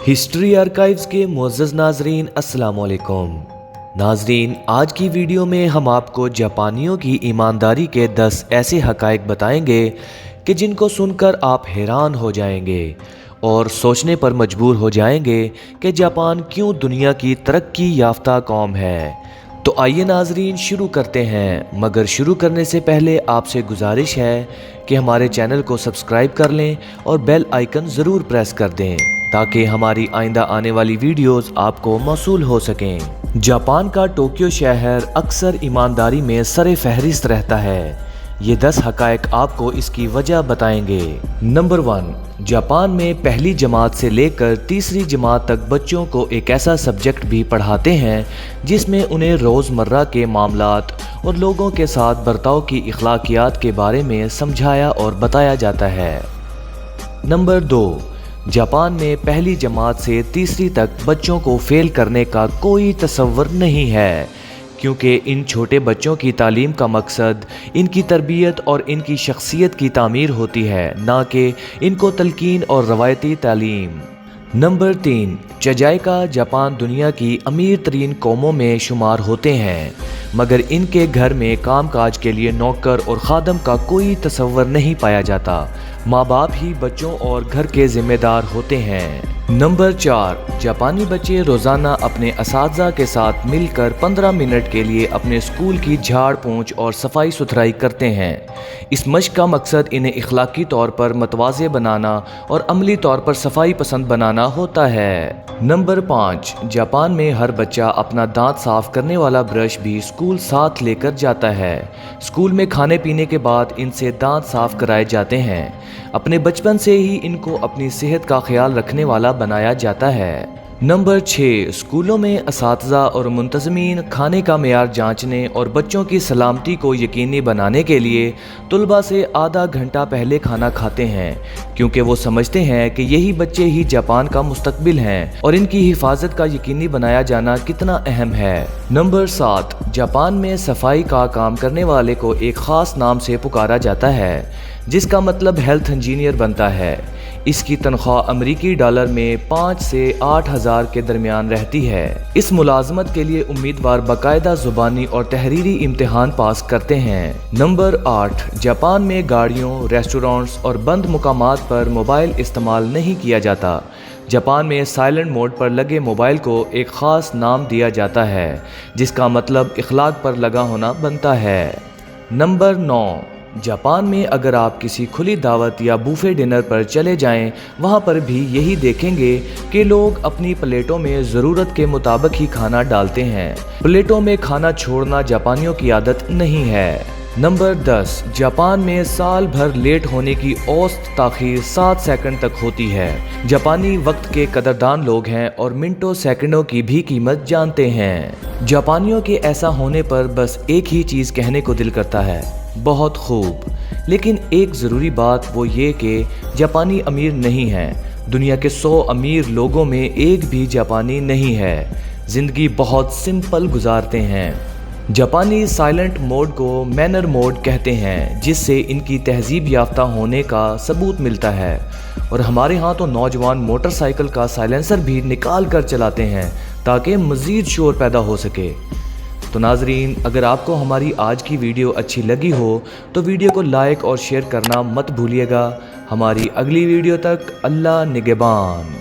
History archives के मुअज़्ज़ज़ नाज़रीन अस्सलाम वालेकुम। नाज़रीन, आज की वीडियो में हम आपको जापानियों की ईमानदारी के 10 ऐसे हक़ाइक़ बताएंगे कि जिनको सुनकर आप हैरान हो जाएंगे और सोचने पर मजबूर हो जाएंगे कि जापान क्यों दुनिया की तरक्की याफ्ता कौम है। तो आइए नाज़रीन शुरू करते हैं, मगर शुरू करने से पहले आपसे गुजारिश है कि हमारे चैनल को सब्सक्राइब कर लें और बेल आइकन ज़रूर प्रेस कर दें ताकि हमारी आइंदा आने वाली वीडियोस आपको मौसूल हो सकें। जापान का टोक्यो शहर अक्सर ईमानदारी में सरे फहरिस्त रहता है। ये 10 हक़ाइक़ आपको इसकी वजह बताएंगे। नंबर 1, जापान में पहली जमात से लेकर तीसरी जमात तक बच्चों को एक ऐसा सब्जेक्ट भी पढ़ाते हैं जिसमें उन्हें रोज़मर्रा के मामलात और लोगों के साथ बर्ताव की अखलाकियात के बारे में समझाया और बताया जाता है। नंबर 2, जापान में पहली जमात से तीसरी तक बच्चों को फेल करने का कोई तसव्वुर नहीं है, क्योंकि इन छोटे बच्चों की तालीम का मकसद इनकी तरबियत और इनकी शख्सियत की तामीर होती है, ना कि इनको तलकीन और रवायती तालीम। नंबर 3, चजाइका जापान दुनिया की अमीर तरीन कौमों में शुमार होते हैं, मगर इनके घर में कामकाज के लिए नौकर और खादम का कोई तसव्वुर नहीं पाया जाता। माँ बाप ही बच्चों और घर के जिम्मेदार होते हैं। नंबर 4, जापानी बच्चे रोज़ाना अपने असातिज़ा के साथ मिलकर 15 मिनट के लिए अपने स्कूल की झाड़ पोंछ और सफाई सुथराई करते हैं। इस मश्क का मकसद इन्हें इखलाकी तौर पर मतवाज़े बनाना और अमली तौर पर सफाई पसंद बनाना होता है। नंबर 5, जापान में हर बच्चा अपना दांत साफ करने वाला ब्रश भी स्कूल साथ लेकर जाता है। स्कूल में खाने पीने के बाद इनसे दांत साफ कराए जाते हैं। अपने बचपन से ही इनको अपनी सेहत का ख्याल रखने वाला बनाया जाता है। नंबर 6, स्कूलों में असातिज़ा और मुंतज़मीन खाने का मेयार जांचने और बच्चों की सलामती को यकीनी बनाने के लिए तुलबा से आधा घंटा पहले खाना खाते हैं, क्योंकि वो समझते हैं कि यही बच्चे ही जापान का मुस्तकबिल हैं और इनकी हिफाजत का यकीनी बनाया जाना कितना अहम है। नंबर 7, जापान में सफाई का काम करने वाले को एक ख़ास नाम से पुकारा जाता है, जिसका मतलब हेल्थ इंजीनियर बनता है। इसकी तनख्वाह अमरीकी डॉलर में 5 से 8 हज़ार के दरमियान रहती है। इस मुलाजमत के लिए उम्मीदवार बाकायदा ज़ुबानी और तहरीरी इम्तिहान पास करते हैं। नंबर 8, जापान में गाड़ियों, रेस्टोरेंट्स और बंद मुकामात पर मोबाइल इस्तेमाल नहीं किया जाता। जापान में साइलेंट मोड पर लगे मोबाइल को एक ख़ास नाम दिया जाता है, जिसका मतलब इखलाक पर लगा होना बनता है। नंबर 9, जापान में अगर आप किसी खुली दावत या बूफे डिनर पर चले जाएं, वहां पर भी यही देखेंगे कि लोग अपनी प्लेटों में ज़रूरत के मुताबिक ही खाना डालते हैं। प्लेटों में खाना छोड़ना जापानियों की आदत नहीं है। नंबर 10, जापान में साल भर लेट होने की औसत ताख़ीर 7 सेकंड तक होती है। जापानी वक्त के कदरदान लोग हैं और मिनटों सेकंडों की भी कीमत जानते हैं। जापानियों के ऐसा होने पर बस एक ही चीज़ कहने को दिल करता है, बहुत खूब। लेकिन एक ज़रूरी बात वो ये कि जापानी अमीर नहीं हैं। दुनिया के 100 अमीर लोगों में एक भी जापानी नहीं है। ज़िंदगी बहुत सिंपल गुजारते हैं। जापानी साइलेंट मोड को मैनर मोड कहते हैं, जिससे इनकी तहजीब याफ्ता होने का सबूत मिलता है। और हमारे यहाँ तो नौजवान मोटरसाइकिल का साइलेंसर भी निकाल कर चलाते हैं ताकि मज़ीद शोर पैदा हो सके। तो नाजरीन, अगर आपको हमारी आज की वीडियो अच्छी लगी हो तो वीडियो को लाइक और शेयर करना मत भूलिएगा। हमारी अगली वीडियो तक अल्लाह निगहबान।